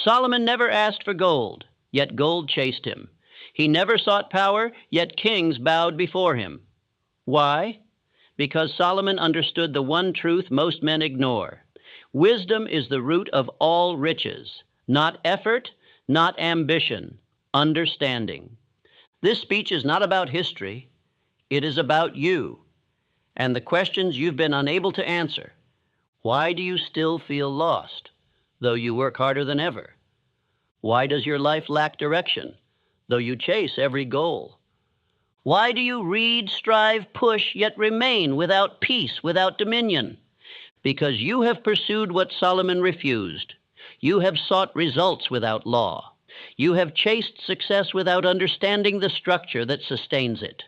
Solomon never asked for gold, yet gold chased him. He never sought power, yet kings bowed before him. Why? Because Solomon understood the one truth most men ignore. Wisdom is the root of all riches, not effort, not ambition, understanding. This speech is not about history. It is about you and the questions you've been unable to answer. Why do you still feel lost, though you work harder than ever? Why does your life lack direction, though you chase every goal? Why do you read, strive, push, yet remain without peace, without dominion? Because you have pursued what Solomon refused. You have sought results without law. You have chased success without understanding the structure that sustains it.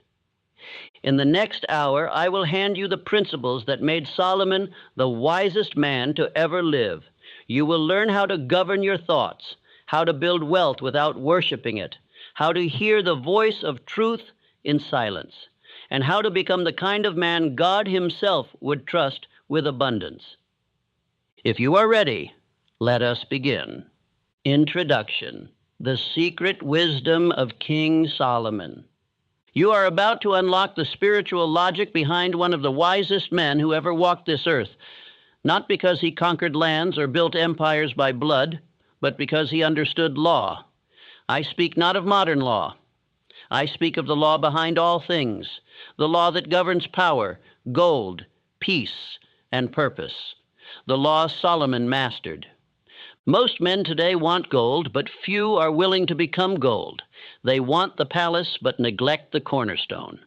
In the next hour, I will hand you the principles that made Solomon the wisest man to ever live. You will learn how to govern your thoughts, how to build wealth without worshiping it, how to hear the voice of truth in silence, and how to become the kind of man God Himself would trust with abundance. If you are ready, let us begin. Introduction: The Secret Wisdom of King Solomon. You are about to unlock the spiritual logic behind one of the wisest men who ever walked this earth, not because he conquered lands or built empires by blood, but because he understood law. I speak not of modern law. I speak of the law behind all things, the law that governs power, gold, peace, and purpose, the law Solomon mastered. Most men today want gold, but few are willing to become gold. They want the palace, but neglect the cornerstone.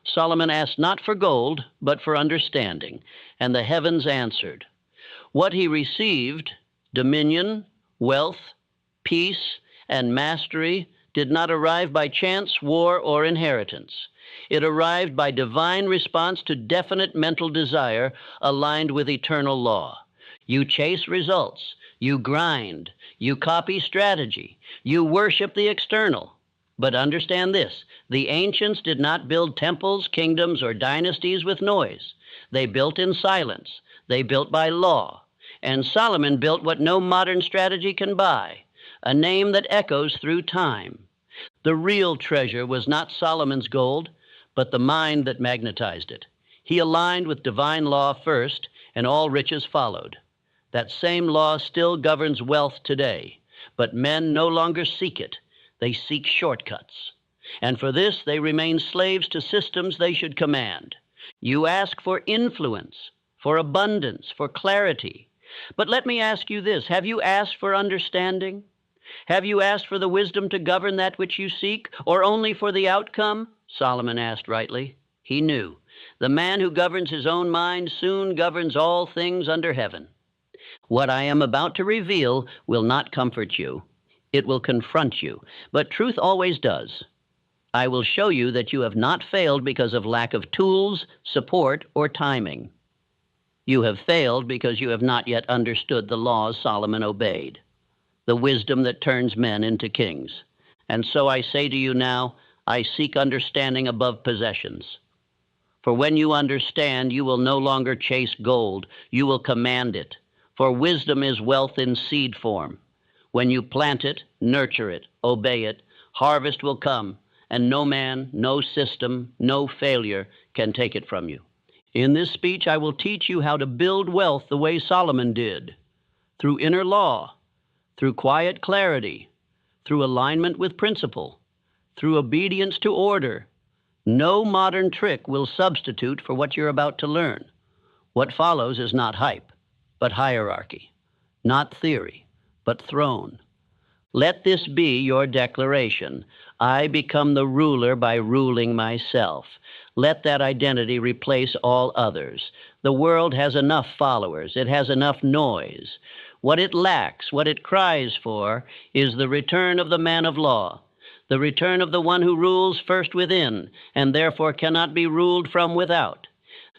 Solomon asked not for gold, but for understanding, and the heavens answered. What he received, dominion, wealth, peace, and mastery, did not arrive by chance, war, or inheritance. It arrived by divine response to definite mental desire aligned with eternal law. You chase results. You grind, you copy strategy, you worship the external. But understand this, the ancients did not build temples, kingdoms, or dynasties with noise. They built in silence. They built by law. And Solomon built what no modern strategy can buy, a name that echoes through time. The real treasure was not Solomon's gold, but the mind that magnetized it. He aligned with divine law first, and all riches followed. That same law still governs wealth today, but men no longer seek it. They seek shortcuts. And for this, they remain slaves to systems they should command. You ask for influence, for abundance, for clarity. But let me ask you this, have you asked for understanding? Have you asked for the wisdom to govern that which you seek, or only for the outcome? Solomon asked rightly. He knew. The man who governs his own mind soon governs all things under heaven. What I am about to reveal will not comfort you. It will confront you, but truth always does. I will show you that you have not failed because of lack of tools, support, or timing. You have failed because you have not yet understood the laws Solomon obeyed, the wisdom that turns men into kings. And so I say to you now, I seek understanding above possessions. For when you understand, you will no longer chase gold, you will command it. For wisdom is wealth in seed form. When you plant it, nurture it, obey it, harvest will come, and no man, no system, no failure can take it from you. In this speech, I will teach you how to build wealth the way Solomon did, through inner law, through quiet clarity, through alignment with principle, through obedience to order. No modern trick will substitute for what you're about to learn. What follows is not hype, but hierarchy, not theory, but throne. Let this be your declaration. I become the ruler by ruling myself. Let that identity replace all others. The world has enough followers. It has enough noise. What it lacks, what it cries for, is the return of the man of law, the return of the one who rules first within, and therefore cannot be ruled from without.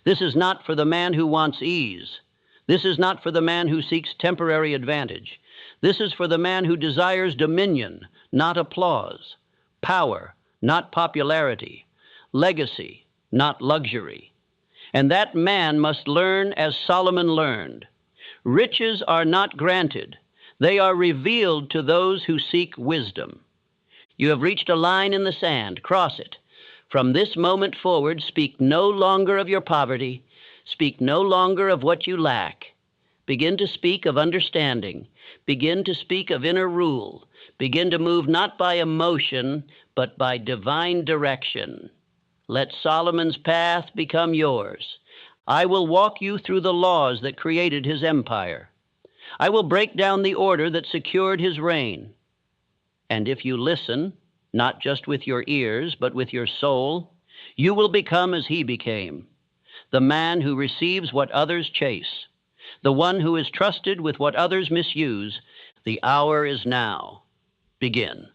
This is not for the man who wants ease. This is not for the man who seeks temporary advantage. This is for the man who desires dominion, not applause, power, not popularity, legacy, not luxury. And that man must learn as Solomon learned. Riches are not granted. They are revealed to those who seek wisdom. You have reached a line in the sand. Cross it. From this moment forward, speak no longer of your poverty. Speak no longer of what you lack. Begin to speak of understanding. Begin to speak of inner rule. Begin to move not by emotion, but by divine direction. Let Solomon's path become yours. I will walk you through the laws that created his empire. I will break down the order that secured his reign. And if you listen, not just with your ears, but with your soul, you will become as he became, the man who receives what others chase, the one who is trusted with what others misuse. The hour is now. Begin.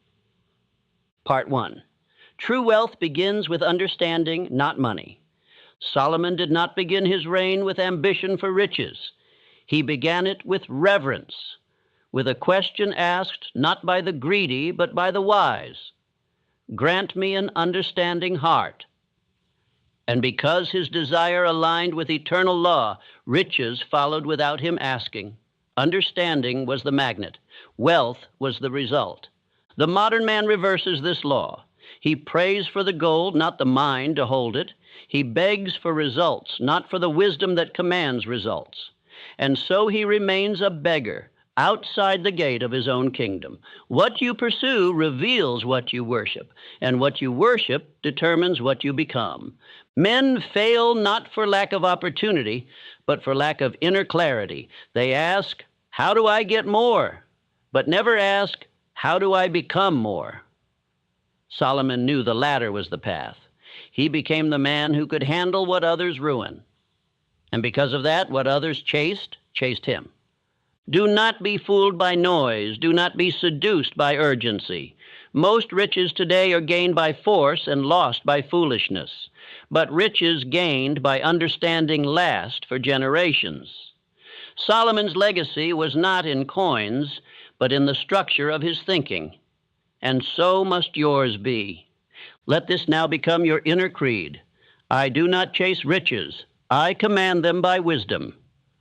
Part 1. True wealth begins with understanding, not money. Solomon did not begin his reign with ambition for riches. He began it with reverence, with a question asked not by the greedy, but by the wise. Grant me an understanding heart. And because his desire aligned with eternal law, riches followed without him asking. Understanding was the magnet. Wealth was the result. The modern man reverses this law. He prays for the gold, not the mind to hold it. He begs for results, not for the wisdom that commands results. And so he remains a beggar outside the gate of his own kingdom. What you pursue reveals what you worship, and what you worship determines what you become. Men fail not for lack of opportunity, but for lack of inner clarity. They ask, how do I get more? But never ask, how do I become more? Solomon knew the latter was the path. He became the man who could handle what others ruin. And because of that, what others chased him. Do not be fooled by noise. Do not be seduced by urgency. Most riches today are gained by force and lost by foolishness. But riches gained by understanding last for generations. Solomon's legacy was not in coins, but in the structure of his thinking. And so must yours be. Let this now become your inner creed. I do not chase riches. I command them by wisdom.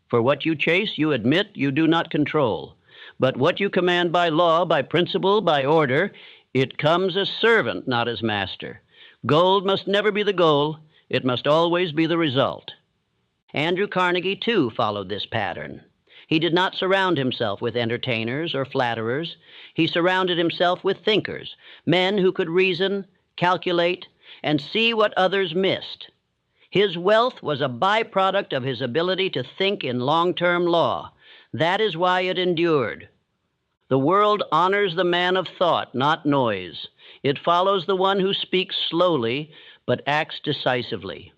For what you chase, you admit you do not control. But what you command by law, by principle, by order, it comes as servant, not as master. Gold must never be the goal. It must always be the result. Andrew Carnegie, too, followed this pattern. He did not surround himself with entertainers or flatterers. He surrounded himself with thinkers, men who could reason, calculate, and see what others missed. His wealth was a byproduct of his ability to think in long-term law. That is why it endured. The world honors the man of thought, not noise. It follows the one who speaks slowly, but acts decisively.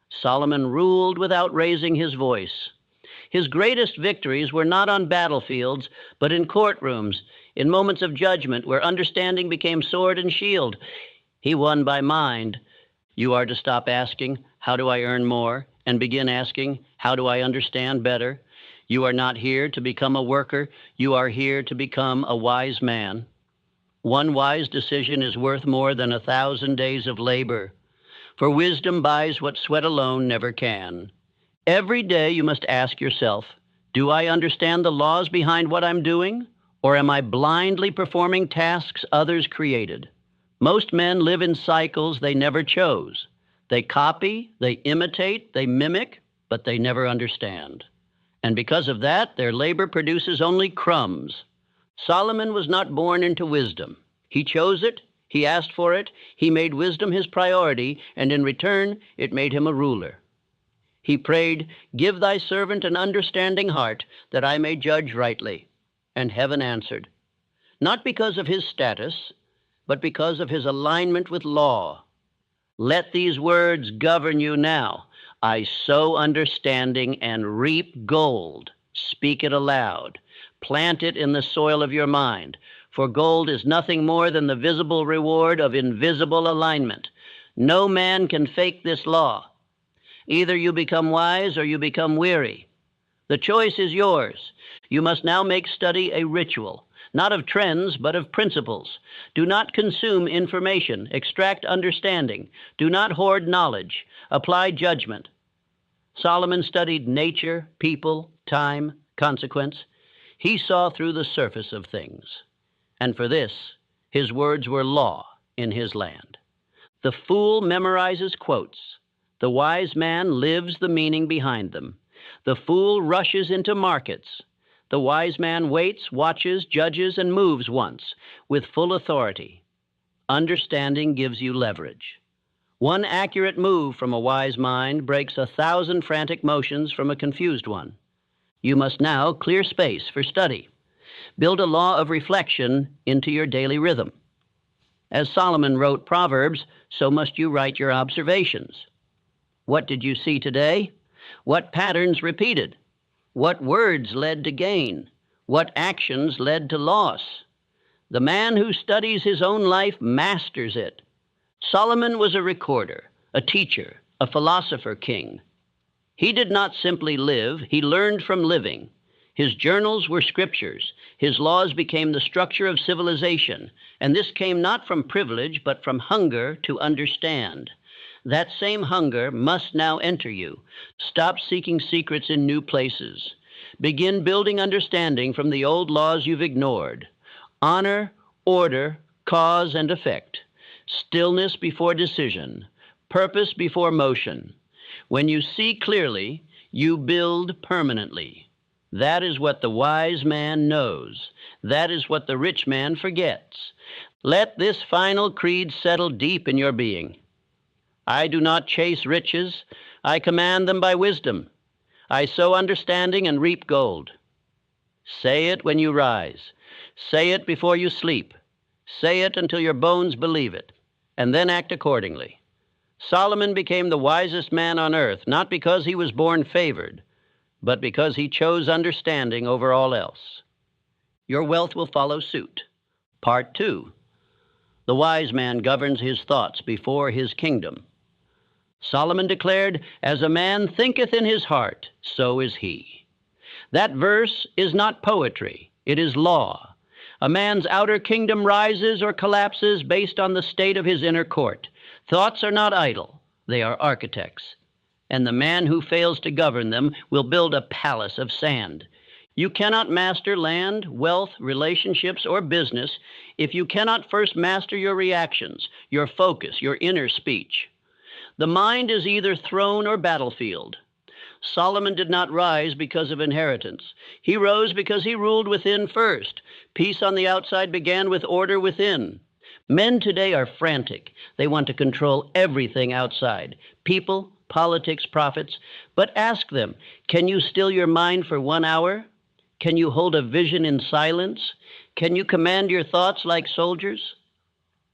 Solomon ruled without raising his voice. His greatest victories were not on battlefields, but in courtrooms, in moments of judgment where understanding became sword and shield. He won by mind. You are to stop asking, how do I earn more? And begin asking, how do I understand better? You are not here to become a worker. You are here to become a wise man. One wise decision is worth more than 1,000 days of labor. For wisdom buys what sweat alone never can. Every day you must ask yourself, do I understand the laws behind what I'm doing? Or am I blindly performing tasks others created? Most men live in cycles they never chose. They copy, they imitate, they mimic, but they never understand. And because of that, their labor produces only crumbs. Solomon was not born into wisdom. He chose it, he asked for it, he made wisdom his priority, and in return, it made him a ruler. He prayed, give thy servant an understanding heart, that I may judge rightly. And heaven answered, not because of his status, but because of his alignment with law. Let these words govern you now. I sow understanding and reap gold. Speak it aloud. Plant it in the soil of your mind. For gold is nothing more than the visible reward of invisible alignment. No man can fake this law. Either you become wise or you become weary. The choice is yours. You must now make study a ritual, not of trends, but of principles. Do not consume information, extract understanding. Do not hoard knowledge, apply judgment. Solomon studied nature, people, time, consequence. He saw through the surface of things, and for this, his words were law in his land. The fool memorizes quotes. The wise man lives the meaning behind them. The fool rushes into markets. The wise man waits, watches, judges, and moves once with full authority. Understanding gives you leverage. One accurate move from a wise mind breaks 1,000 frantic motions from a confused one. You must now clear space for study. Build a law of reflection into your daily rhythm. As Solomon wrote Proverbs, so must you write your observations. What did you see today? What patterns repeated? What words led to gain? What actions led to loss? The man who studies his own life masters it. Solomon was a recorder, a teacher, a philosopher king. He did not simply live, he learned from living. His journals were scriptures. His laws became the structure of civilization, and this came not from privilege, but from hunger to understand. That same hunger must now enter you. Stop seeking secrets in new places. Begin building understanding from the old laws you've ignored. Honor, order, cause and effect. Stillness before decision. Purpose before motion. When you see clearly, you build permanently. That is what the wise man knows. That is what the rich man forgets. Let this final creed settle deep in your being. I do not chase riches. I command them by wisdom. I sow understanding and reap gold. Say it when you rise. Say it before you sleep. Say it until your bones believe it, and then act accordingly. Solomon became the wisest man on earth, not because he was born favored, but because he chose understanding over all else. Your wealth will follow suit. Part 2. The wise man governs his thoughts before his kingdom. Solomon declared, "As a man thinketh in his heart, so is he." That verse is not poetry, it is law. A man's outer kingdom rises or collapses based on the state of his inner court. Thoughts are not idle, they are architects. And the man who fails to govern them will build a palace of sand. You cannot master land, wealth, relationships, or business if you cannot first master your reactions, your focus, your inner speech. The mind is either throne or battlefield. Solomon did not rise because of inheritance. He rose because he ruled within first. Peace on the outside began with order within. Men today are frantic. They want to control everything outside. People, politics, profits. But ask them, can you still your mind for 1 hour? Can you hold a vision in silence? Can you command your thoughts like soldiers?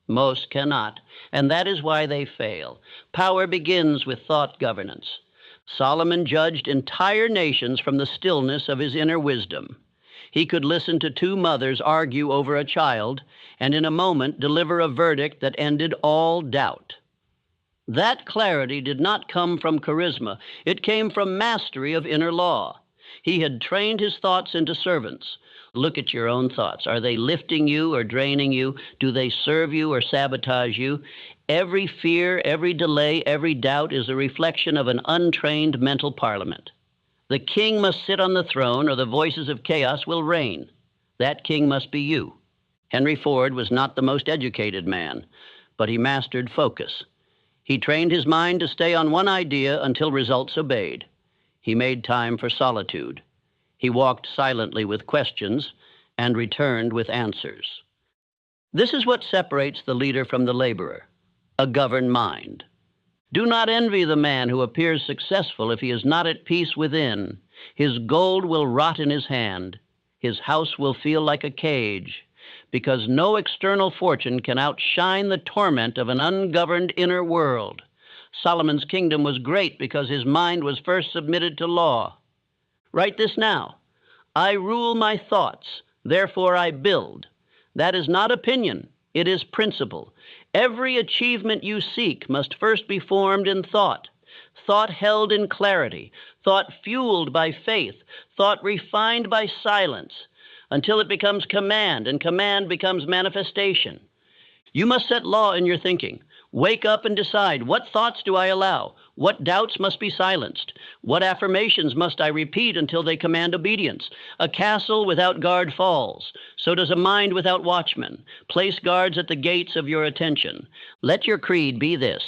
Most cannot, and that is why they fail. Power begins with thought governance. Solomon judged entire nations from the stillness of his inner wisdom. He could listen to 2 mothers argue over a child, and in a moment deliver a verdict that ended all doubt. That clarity did not come from charisma. It came from mastery of inner law. He had trained his thoughts into servants. Look at your own thoughts. Are they lifting you or draining you? Do they serve you or sabotage you? Every fear, every delay, every doubt is a reflection of an untrained mental parliament. The king must sit on the throne or the voices of chaos will reign. That king must be you. Henry Ford was not the most educated man, but he mastered focus. He trained his mind to stay on one idea until results obeyed. He made time for solitude. He walked silently with questions and returned with answers. This is what separates the leader from the laborer, a governed mind. Do not envy the man who appears successful if he is not at peace within. His gold will rot in his hand. His house will feel like a cage, because no external fortune can outshine the torment of an ungoverned inner world. Solomon's kingdom was great because his mind was first submitted to law. Write this now. I rule my thoughts, therefore I build. That is not opinion, it is principle. Every achievement you seek must first be formed in thought. Thought held in clarity, thought fueled by faith, thought refined by silence, until it becomes command, and command becomes manifestation. You must set law in your thinking. Wake up and decide, what thoughts do I allow? What doubts must be silenced? What affirmations must I repeat until they command obedience? A castle without guard falls. So does a mind without watchmen. Place guards at the gates of your attention. Let your creed be this: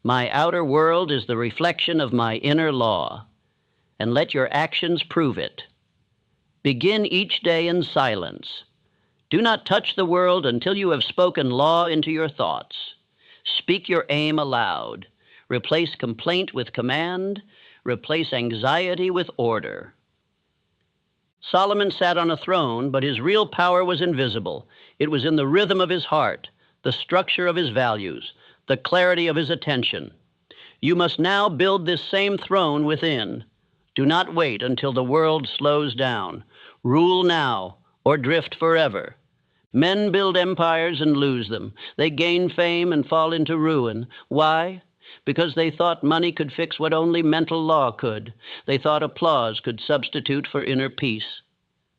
my outer world is the reflection of my inner law, and let your actions prove it. Begin each day in silence. Do not touch the world until you have spoken law into your thoughts. Speak your aim aloud. Replace complaint with command. Replace anxiety with order. Solomon sat on a throne, but his real power was invisible. It was in the rhythm of his heart, the structure of his values, the clarity of his attention. You must now build this same throne within. Do not wait until the world slows down. Rule now, or drift forever. Men build empires and lose them. They gain fame and fall into ruin. Why? Because they thought money could fix what only mental law could. They thought applause could substitute for inner peace.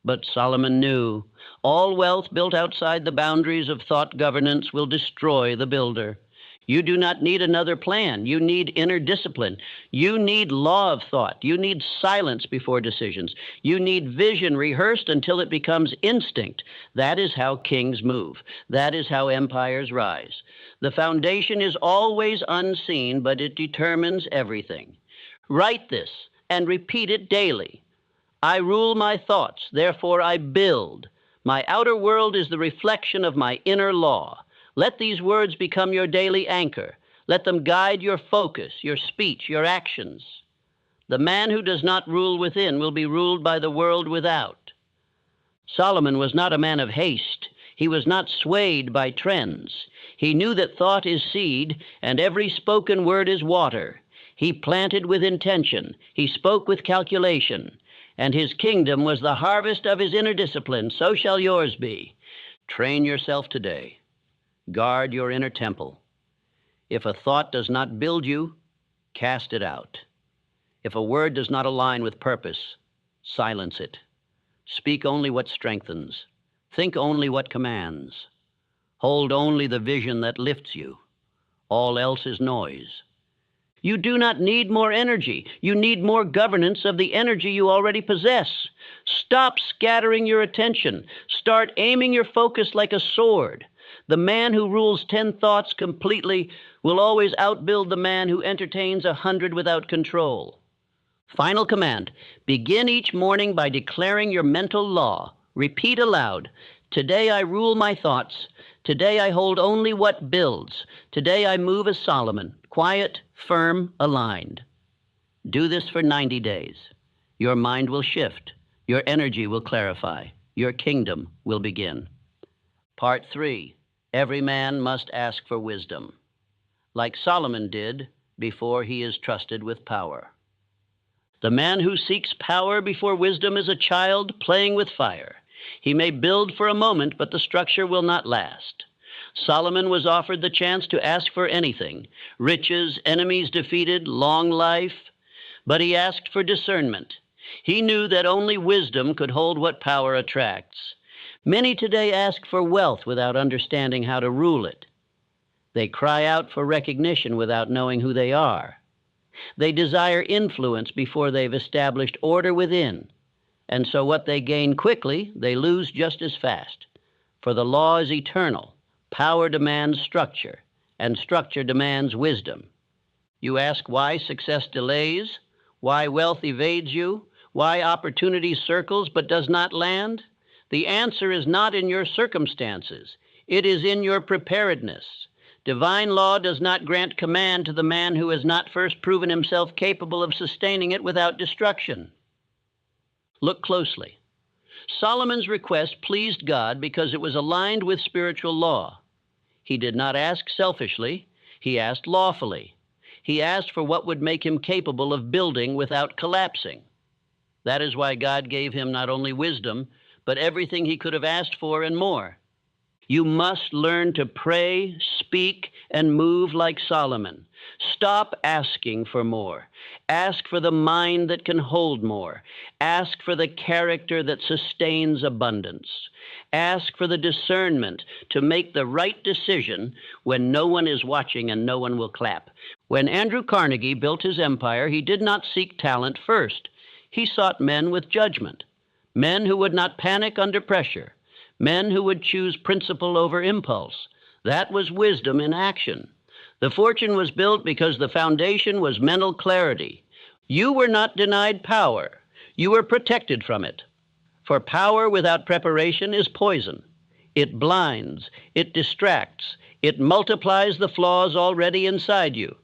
But Solomon knew all wealth built outside the boundaries of thought governance will destroy the builder. You do not need another plan. You need inner discipline. You need law of thought. You need silence before decisions. You need vision rehearsed until it becomes instinct. That is how kings move. That is how empires rise. The foundation is always unseen, but it determines everything. Write this and repeat it daily. I rule my thoughts, therefore I build. My outer world is the reflection of my inner law. Let these words become your daily anchor. Let them guide your focus, your speech, your actions. The man who does not rule within will be ruled by the world without. Solomon was not a man of haste. He was not swayed by trends. He knew that thought is seed, and every spoken word is water. He planted with intention. He spoke with calculation. And his kingdom was the harvest of his inner discipline. So shall yours be. Train yourself today. Guard your inner temple. If a thought does not build you, cast it out. If a word does not align with purpose, silence it. Speak only what strengthens. Think only what commands. Hold only the vision that lifts you. All else is noise. You do not need more energy. You need more governance of the energy you already possess. Stop scattering your attention. Start aiming your focus like a sword. The man who rules 10 thoughts completely will always outbuild the man who entertains 100 without control. Final command: begin each morning by declaring your mental law. Repeat aloud: today I rule my thoughts. Today I hold only what builds. Today I move as Solomon, quiet, firm, aligned. Do this for 90 days. Your mind will shift. Your energy will clarify. Your kingdom will begin. Part 3. Every man must ask for wisdom, like Solomon did before he is trusted with power. The man who seeks power before wisdom is a child playing with fire. He may build for a moment, but the structure will not last. Solomon was offered the chance to ask for anything: riches, enemies defeated, long life. But he asked for discernment. He knew that only wisdom could hold what power attracts. Many today ask for wealth without understanding how to rule it. They cry out for recognition without knowing who they are. They desire influence before they've established order within. And so what they gain quickly, they lose just as fast. For the law is eternal. Power demands structure, and structure demands wisdom. You ask why success delays, why wealth evades you, why opportunity circles but does not land? The answer is not in your circumstances. It is in your preparedness. Divine law does not grant command to the man who has not first proven himself capable of sustaining it without destruction. Look closely. Solomon's request pleased God because it was aligned with spiritual law. He did not ask selfishly. He asked lawfully. He asked for what would make him capable of building without collapsing. That is why God gave him not only wisdom, but everything he could have asked for and more. You must learn to pray, speak, and move like Solomon. Stop asking for more. Ask for the mind that can hold more. Ask for the character that sustains abundance. Ask for the discernment to make the right decision when no one is watching and no one will clap. When Andrew Carnegie built his empire, he did not seek talent first. He sought men with judgment, men who would not panic under pressure, men who would choose principle over impulse. That was wisdom in action. The fortune was built because the foundation was mental clarity. You were not denied power. You were protected from it. For power without preparation is poison. It blinds, it distracts, it multiplies the flaws already inside you.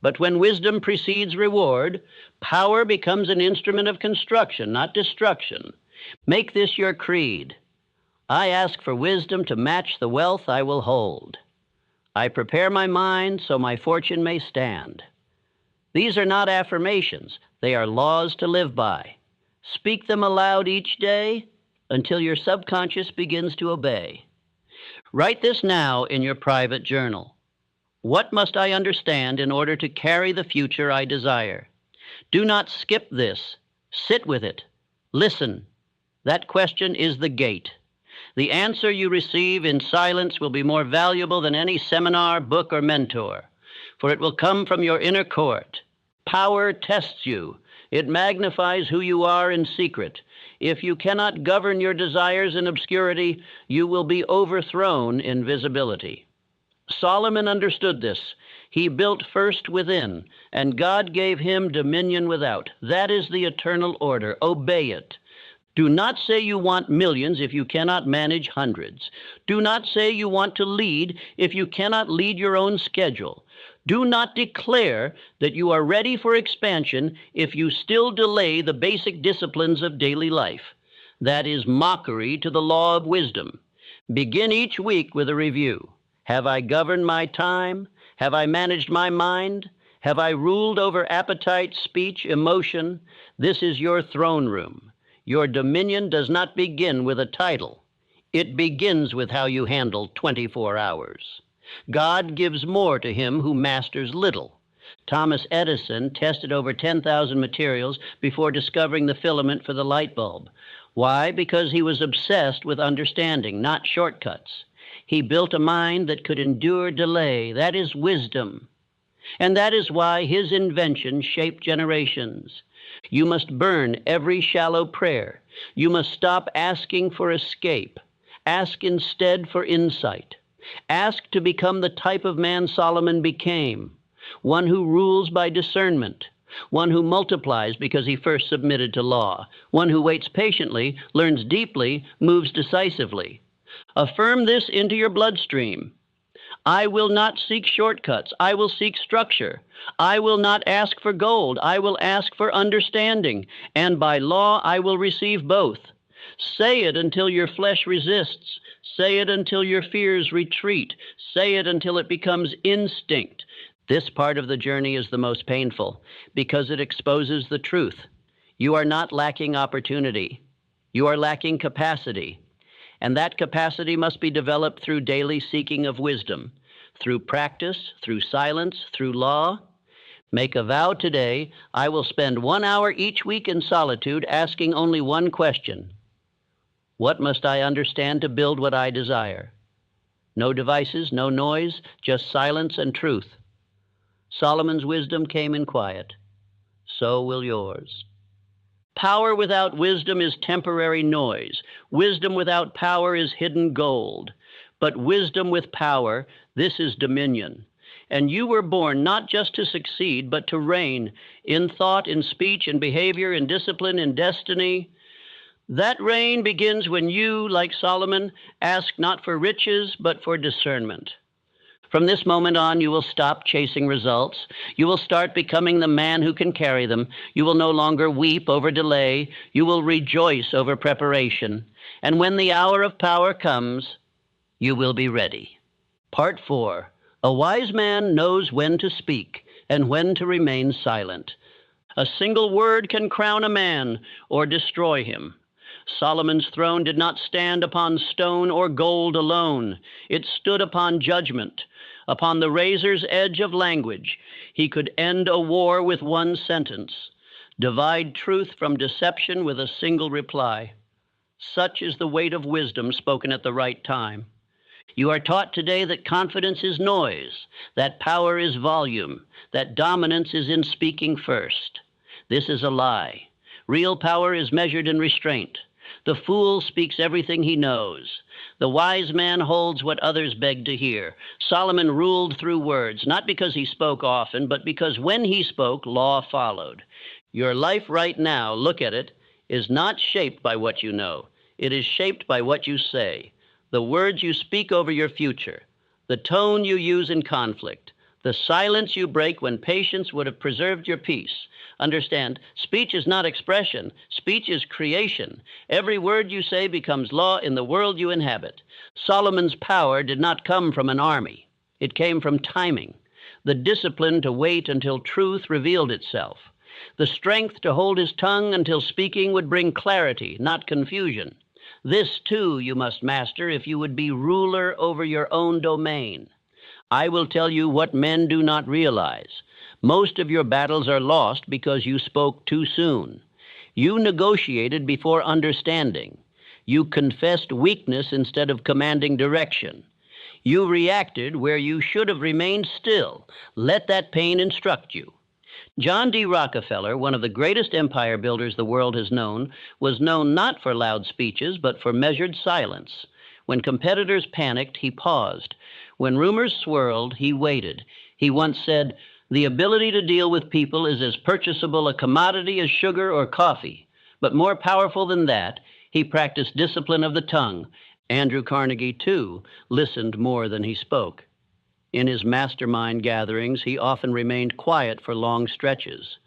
But when wisdom precedes reward, power becomes an instrument of construction, not destruction. Make this your creed. I ask for wisdom to match the wealth I will hold. I prepare my mind so my fortune may stand. These are not affirmations. They are laws to live by. Speak them aloud each day until your subconscious begins to obey. Write this now in your private journal. What must I understand in order to carry the future I desire? Do not skip this. Sit with it. Listen. That question is the gate. The answer you receive in silence will be more valuable than any seminar, book, or mentor, for it will come from your inner court. Power tests you. It magnifies who you are in secret. If you cannot govern your desires in obscurity, you will be overthrown in visibility. Solomon understood this. He built first within, and God gave him dominion without. That is the eternal order. Obey it. Do not say you want millions if you cannot manage hundreds. Do not say you want to lead if you cannot lead your own schedule. Do not declare that you are ready for expansion if you still delay the basic disciplines of daily life. That is mockery to the law of wisdom. Begin each week with a review. Have I governed my time? Have I managed my mind? Have I ruled over appetite, speech, emotion? This is your throne room. Your dominion does not begin with a title. It begins with how you handle 24 hours. God gives more to him who masters little. Thomas Edison tested over 10,000 materials before discovering the filament for the light bulb. Why? Because he was obsessed with understanding, not shortcuts. He built a mind that could endure delay. That is wisdom. And that is why his invention shaped generations. You must burn every shallow prayer. You must stop asking for escape. Ask instead for insight. Ask to become the type of man Solomon became, one who rules by discernment, one who multiplies because he first submitted to law, one who waits patiently, learns deeply, moves decisively. Affirm this into your bloodstream. I will not seek shortcuts. I will seek structure. I will not ask for gold. I will ask for understanding. And by law, I will receive both. Say it until your flesh resists. Say it until your fears retreat. Say it until it becomes instinct. This part of the journey is the most painful because it exposes the truth. You are not lacking opportunity. You are lacking capacity. And that capacity must be developed through daily seeking of wisdom, through practice, through silence, through law. Make a vow today, I will spend 1 hour each week in solitude asking only one question. What must I understand to build what I desire? No devices, no noise, just silence and truth. Solomon's wisdom came in quiet. So will yours. Power without wisdom is temporary noise. Wisdom without power is hidden gold. But wisdom with power, this is dominion. And you were born not just to succeed, but to reign in thought, in speech, in behavior, in discipline, in destiny. That reign begins when you, like Solomon, ask not for riches, but for discernment. From this moment on, you will stop chasing results. You will start becoming the man who can carry them. You will no longer weep over delay. You will rejoice over preparation. And when the hour of power comes, you will be ready. Part 4. A wise man knows when to speak and when to remain silent. A single word can crown a man or destroy him. Solomon's throne did not stand upon stone or gold alone. It stood upon judgment. Upon the razor's edge of language, he could end a war with one sentence, divide truth from deception with a single reply. Such is the weight of wisdom spoken at the right time. You are taught today that confidence is noise, that power is volume, that dominance is in speaking first. This is a lie. Real power is measured in restraint. The fool speaks everything he knows. The wise man holds what others beg to hear. Solomon ruled through words, not because he spoke often, but because when he spoke, law followed. Your life right now, look at it, is not shaped by what you know. It is shaped by what you say, the words you speak over your future, the tone you use in conflict, the silence you break when patience would have preserved your peace. Understand, speech is not expression. Speech is creation. Every word you say becomes law in the world you inhabit. Solomon's power did not come from an army. It came from timing, the discipline to wait until truth revealed itself, the strength to hold his tongue until speaking would bring clarity, not confusion. This, too, you must master if you would be ruler over your own domain. I will tell you what men do not realize. Most of your battles are lost because you spoke too soon. You negotiated before understanding. You confessed weakness instead of commanding direction. You reacted where you should have remained still. Let that pain instruct you. John D. Rockefeller, one of the greatest empire builders the world has known, was known not for loud speeches, but for measured silence. When competitors panicked, he paused. When rumors swirled, he waited. He once said, "The ability to deal with people is as purchasable a commodity as sugar or coffee." But more powerful than that, he practiced discipline of the tongue. Andrew Carnegie, too, listened more than he spoke. In his mastermind gatherings, he often remained quiet for long stretches,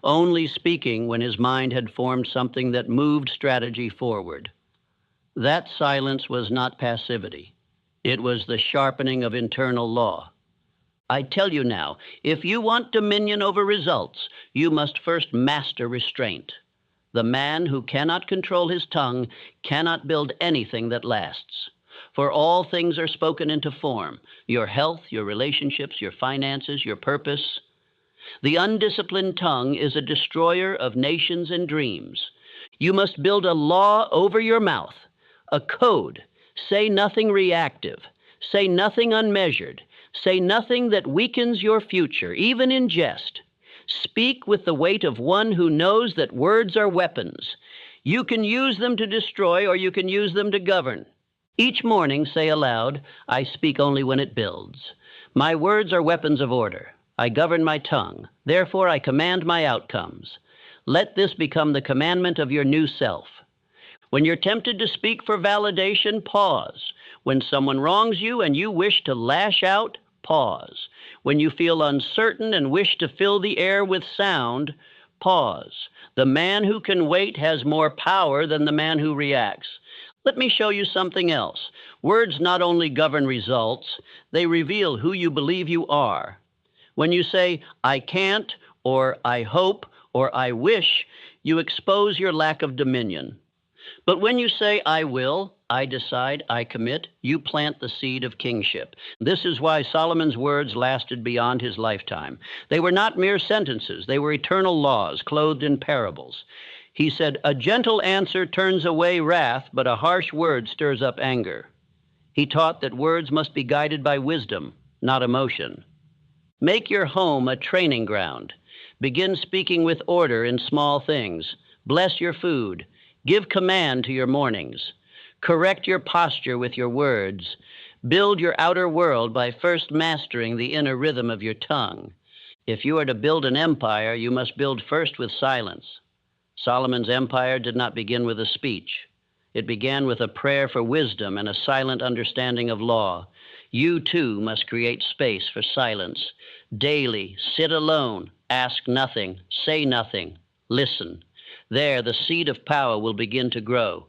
only speaking when his mind had formed something that moved strategy forward. That silence was not passivity. It was the sharpening of internal law. I tell you now, if you want dominion over results, you must first master restraint. The man who cannot control his tongue cannot build anything that lasts. For all things are spoken into form, your health, your relationships, your finances, your purpose. The undisciplined tongue is a destroyer of nations and dreams. You must build a law over your mouth, a code. Say nothing reactive. Say nothing unmeasured. Say nothing that weakens your future, even in jest. Speak with the weight of one who knows that words are weapons. You can use them to destroy, or you can use them to govern. Each morning say aloud, "I speak only when it builds." My words are weapons of order. I govern my tongue. Therefore, I command my outcomes. Let this become the commandment of your new self. When you're tempted to speak for validation, pause. When someone wrongs you and you wish to lash out, pause. When you feel uncertain and wish to fill the air with sound, pause. The man who can wait has more power than the man who reacts. Let me show you something else. Words not only govern results, they reveal who you believe you are. When you say, "I can't," or "I hope," or "I wish," you expose your lack of dominion. But when you say, "I will," "I decide," "I commit," you plant the seed of kingship. This is why Solomon's words lasted beyond his lifetime. They were not mere sentences. They were eternal laws clothed in parables. He said, "A gentle answer turns away wrath, but a harsh word stirs up anger." He taught that words must be guided by wisdom, not emotion. Make your home a training ground. Begin speaking with order in small things. Bless your food. Give command to your mornings. Correct your posture with your words. Build your outer world by first mastering the inner rhythm of your tongue. If you are to build an empire, you must build first with silence. Solomon's empire did not begin with a speech. It began with a prayer for wisdom and a silent understanding of law. You, too, must create space for silence. Daily, sit alone, ask nothing, say nothing, listen. There, the seed of power will begin to grow.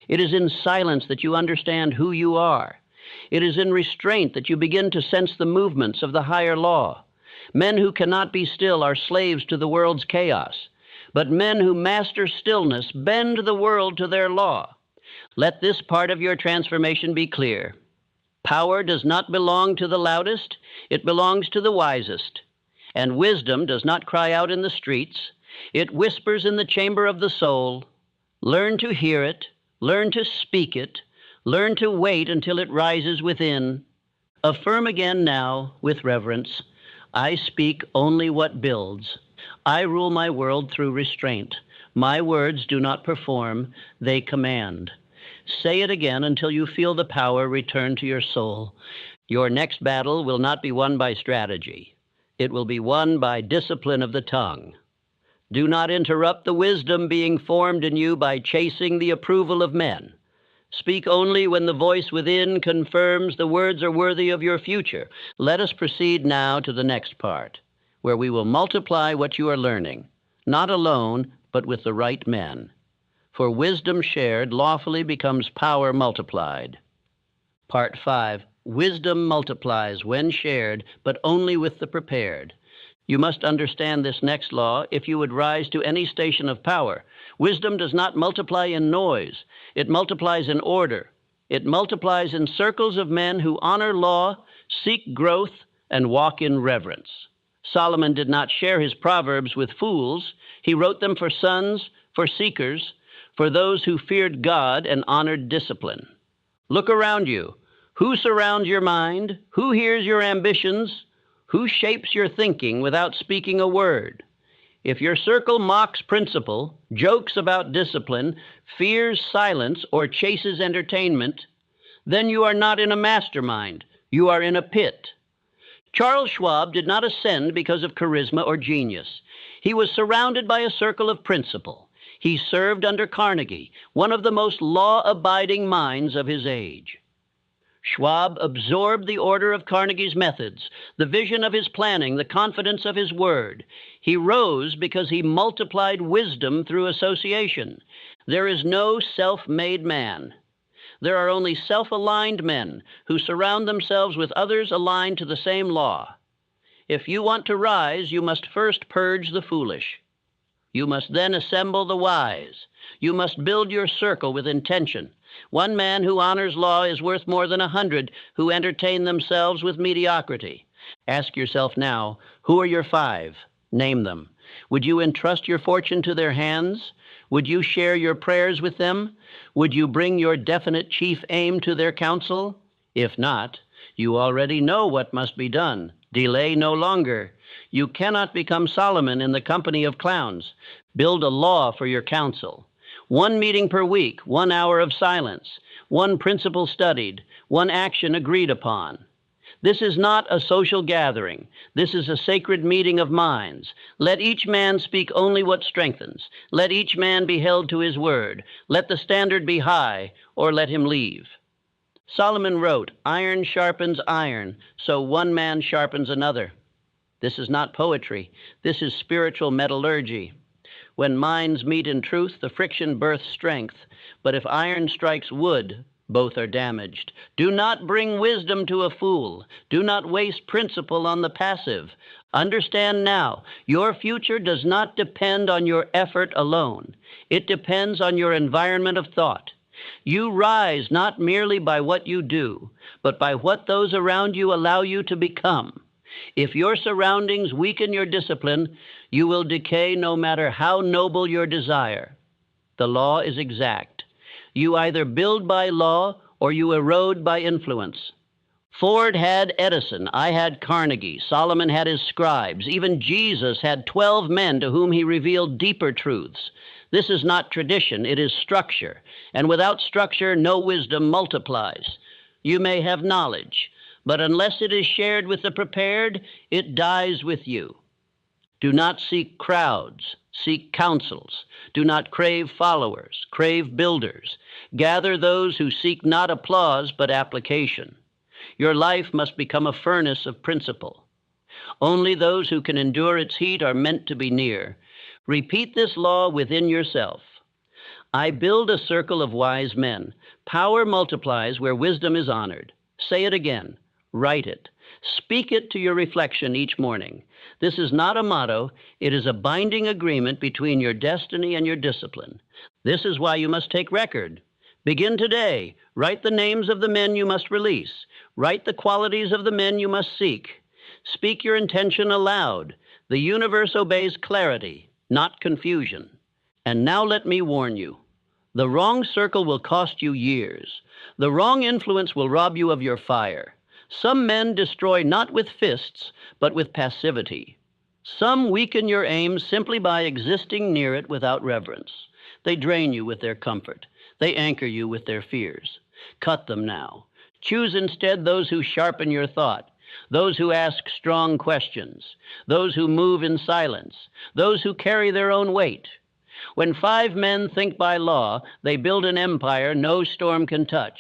It is in silence that you understand who you are. It is in restraint that you begin to sense the movements of the higher law. Men who cannot be still are slaves to the world's chaos. But men who master stillness bend the world to their law. Let this part of your transformation be clear. Power does not belong to the loudest, it belongs to the wisest. And wisdom does not cry out in the streets, it whispers in the chamber of the soul. Learn to hear it, Learn to speak it. Learn to wait until it rises within. Affirm again now with reverence, I speak only what builds. I rule my world through restraint. My words do not perform, they command. Say it again until you feel the power return to your soul. Your next battle will not be won by strategy. It will be won by discipline of the tongue. Do not interrupt the wisdom being formed in you by chasing the approval of men. Speak only when the voice within confirms the words are worthy of your future. Let us proceed now to the next part, where we will multiply what you are learning, not alone, but with the right men. For wisdom shared lawfully becomes power multiplied. Part 5. Wisdom multiplies when shared, but only with the prepared. You must understand this next law if you would rise to any station of power. Wisdom does not multiply in noise. It multiplies in order. It multiplies in circles of men who honor law, seek growth, and walk in reverence. Solomon did not share his proverbs with fools. He wrote them for sons, for seekers, for those who feared God and honored discipline. Look around you. Who surrounds your mind? Who hears your ambitions? Who shapes your thinking without speaking a word? If your circle mocks principle, jokes about discipline, fears silence, or chases entertainment, then you are not in a mastermind. You are in a pit. Charles Schwab did not ascend because of charisma or genius. He was surrounded by a circle of principle. He served under Carnegie, one of the most law-abiding minds of his age. Schwab absorbed the order of Carnegie's methods, the vision of his planning, the confidence of his word. He rose because he multiplied wisdom through association. There is no self-made man. There are only self-aligned men who surround themselves with others aligned to the same law. If you want to rise, you must first purge the foolish. You must then assemble the wise. You must build your circle with intention. One man who honors law is worth more than 100 who entertain themselves with mediocrity. Ask yourself now, who are your 5? Name them. Would you entrust your fortune to their hands? Would you share your prayers with them? Would you bring your definite chief aim to their counsel? If not, you already know what must be done. Delay no longer. You cannot become Solomon in the company of clowns. Build a law for your counsel. 1 meeting per week, 1 hour of silence, 1 principle studied, 1 action agreed upon. This is not a social gathering. This is a sacred meeting of minds. Let each man speak only what strengthens. Let each man be held to his word. Let the standard be high, or let him leave. Solomon wrote, "Iron sharpens iron, so one man sharpens another." This is not poetry. This is spiritual metallurgy. When minds meet in truth, the friction births strength. But if iron strikes wood, both are damaged. Do not bring wisdom to a fool. Do not waste principle on the passive. Understand now, your future does not depend on your effort alone. It depends on your environment of thought. You rise not merely by what you do, but by what those around you allow you to become. If your surroundings weaken your discipline, you will decay no matter how noble your desire. The law is exact. You either build by law or you erode by influence. Ford had Edison, I had Carnegie, Solomon had his scribes, even Jesus had 12 men to whom he revealed deeper truths. This is not tradition, it is structure, and without structure, no wisdom multiplies. You may have knowledge, but unless it is shared with the prepared, it dies with you. Do not seek crowds, seek counsels. Do not crave followers, crave builders. Gather those who seek not applause, but application. Your life must become a furnace of principle. Only those who can endure its heat are meant to be near. Repeat this law within yourself. I build a circle of wise men. Power multiplies where wisdom is honored. Say it again. Write it. Speak it to your reflection each morning. This is not a motto. It is a binding agreement between your destiny and your discipline. This is why you must take record. Begin today. Write the names of the men you must release. Write the qualities of the men you must seek. Speak your intention aloud. The universe obeys clarity, not confusion. And now let me warn you. The wrong circle will cost you years. The wrong influence will rob you of your fire. Some men destroy not with fists, but with passivity. Some weaken your aim simply by existing near it without reverence. They drain you with their comfort. They anchor you with their fears. Cut them now. Choose instead those who sharpen your thought, those who ask strong questions, those who move in silence, those who carry their own weight. When 5 men think by law, they build an empire no storm can touch.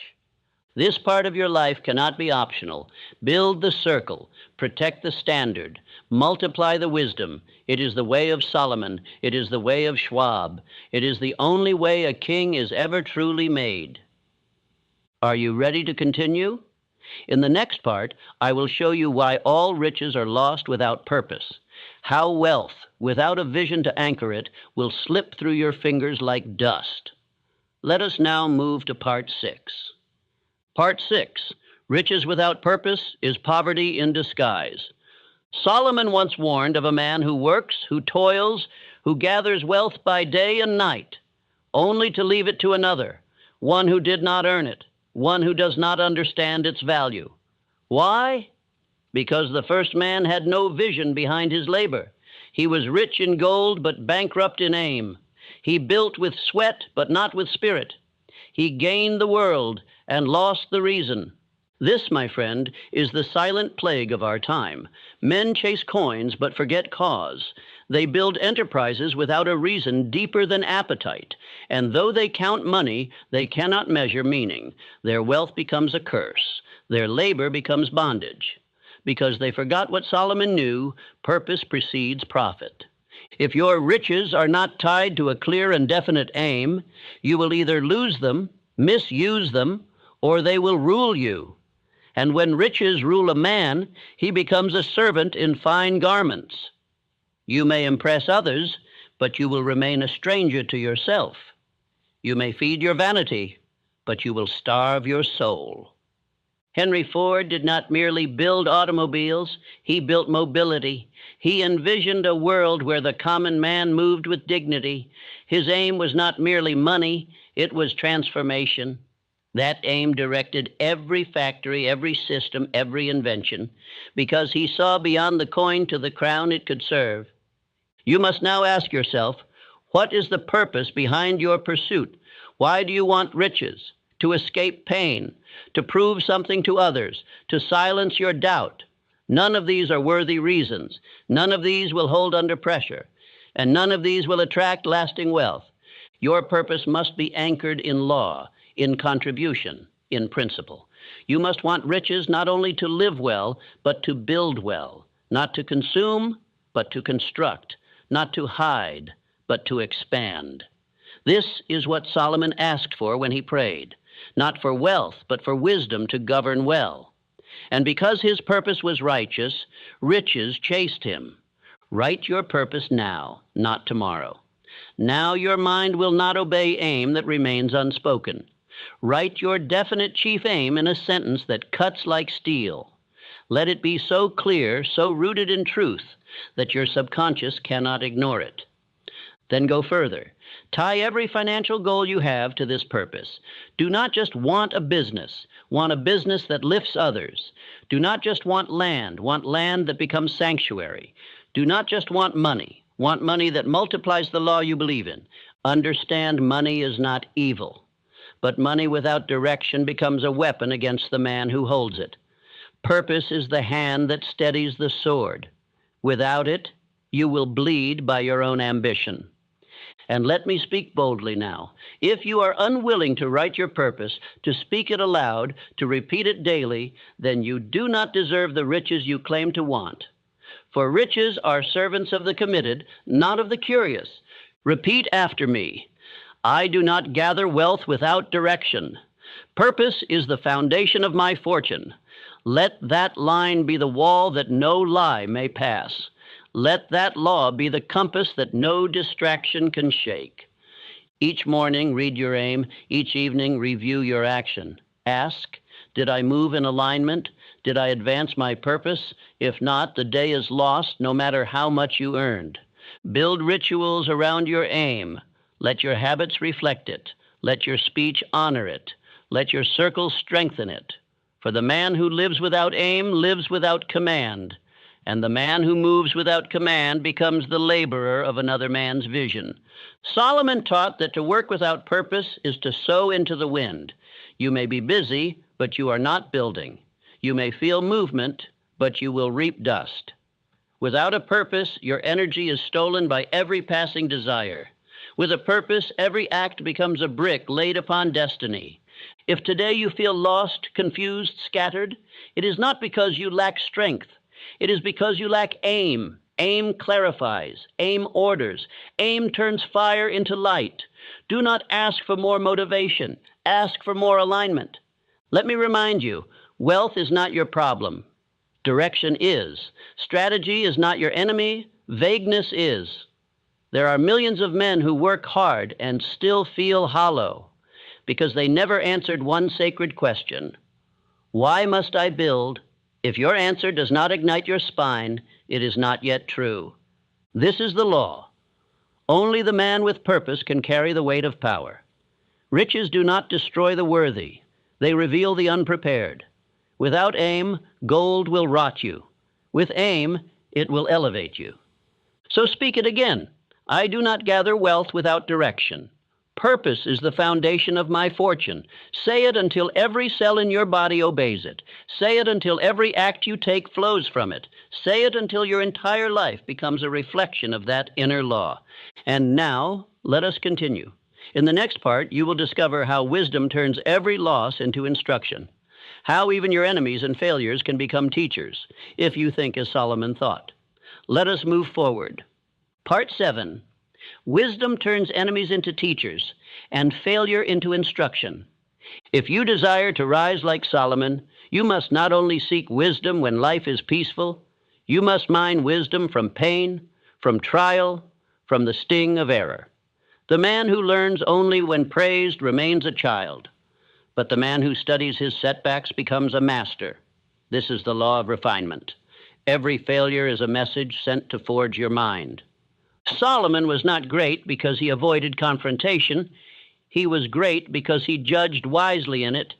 This part of your life cannot be optional. Build the circle, protect the standard, multiply the wisdom. It is the way of Solomon. It is the way of Schwab. It is the only way a king is ever truly made. Are you ready to continue? In the next part, I will show you why all riches are lost without purpose, how wealth, without a vision to anchor it, will slip through your fingers like dust. Let us now move to Part 6. Part 6, Riches Without Purpose is Poverty in Disguise. Solomon once warned of a man who works, who toils, who gathers wealth by day and night, only to leave it to another, one who did not earn it, one who does not understand its value. Why? Because the first man had no vision behind his labor. He was rich in gold, but bankrupt in aim. He built with sweat, but not with spirit. He gained the world and lost the reason. This, my friend, is the silent plague of our time. Men chase coins, but forget cause. They build enterprises without a reason deeper than appetite. And though they count money, they cannot measure meaning. Their wealth becomes a curse. Their labor becomes bondage. Because they forgot what Solomon knew, purpose precedes profit. If your riches are not tied to a clear and definite aim, you will either lose them, misuse them, or they will rule you. And when riches rule a man, he becomes a servant in fine garments. You may impress others, but you will remain a stranger to yourself. You may feed your vanity, but you will starve your soul. Henry Ford did not merely build automobiles, he built mobility. He envisioned a world where the common man moved with dignity. His aim was not merely money, it was transformation. That aim directed every factory, every system, every invention, because he saw beyond the coin to the crown it could serve. You must now ask yourself, what is the purpose behind your pursuit? Why do you want riches? To escape pain, to prove something to others, to silence your doubt. None of these are worthy reasons. None of these will hold under pressure, and none of these will attract lasting wealth. Your purpose must be anchored in law, in contribution, in principle. You must want riches not only to live well, but to build well, not to consume, but to construct, not to hide, but to expand. This is what Solomon asked for when he prayed. Not for wealth, but for wisdom to govern well. And because his purpose was righteous, riches chased him. Write your purpose now, not tomorrow. Now your mind will not obey aim that remains unspoken. Write your definite chief aim in a sentence that cuts like steel. Let it be so clear, so rooted in truth, that your subconscious cannot ignore it. Then go further. Tie every financial goal you have to this purpose. Do not just want a business that lifts others. Do not just want land that becomes sanctuary. Do not just want money that multiplies the law you believe in. Understand money is not evil, but money without direction becomes a weapon against the man who holds it. Purpose is the hand that steadies the sword. Without it, you will bleed by your own ambition. And let me speak boldly now. If you are unwilling to write your purpose, to speak it aloud, to repeat it daily, then you do not deserve the riches you claim to want. For riches are servants of the committed, not of the curious. Repeat after me. I do not gather wealth without direction. Purpose is the foundation of my fortune. Let that line be the wall that no lie may pass. Let that law be the compass that no distraction can shake. Each morning, read your aim. Each evening, review your action. Ask, did I move in alignment? Did I advance my purpose? If not, the day is lost, no matter how much you earned. Build rituals around your aim. Let your habits reflect it. Let your speech honor it. Let your circle strengthen it. For the man who lives without aim lives without command, and the man who moves without command becomes the laborer of another man's vision. Solomon taught that to work without purpose is to sow into the wind. You may be busy, but you are not building. You may feel movement, but you will reap dust. Without a purpose, your energy is stolen by every passing desire. With a purpose, every act becomes a brick laid upon destiny. If today you feel lost, confused, scattered, it is not because you lack strength. It is because you lack aim. Aim clarifies. Aim orders. Aim turns fire into light. Do not ask for more motivation. Ask for more alignment. Let me remind you, wealth is not your problem. Direction is. Strategy is not your enemy. Vagueness is. There are millions of men who work hard and still feel hollow because they never answered one sacred question. Why must I build? If your answer does not ignite your spine, it is not yet true. This is the law. Only the man with purpose can carry the weight of power. Riches do not destroy the worthy. They reveal the unprepared. Without aim, gold will rot you. With aim, it will elevate you. So speak it again. I do not gather wealth without direction. Purpose is the foundation of my fortune. Say it until every cell in your body obeys it. Say it until every act you take flows from it. Say it until your entire life becomes a reflection of that inner law. And now, let us continue. In the next part, you will discover how wisdom turns every loss into instruction. How even your enemies and failures can become teachers, if you think as Solomon thought. Let us move forward. Part 7. Wisdom turns enemies into teachers, and failure into instruction. If you desire to rise like Solomon, you must not only seek wisdom when life is peaceful, you must mine wisdom from pain, from trial, from the sting of error. The man who learns only when praised remains a child, but the man who studies his setbacks becomes a master. This is the law of refinement. Every failure is a message sent to forge your mind. Solomon was not great because he avoided confrontation. He was great because he judged wisely in it.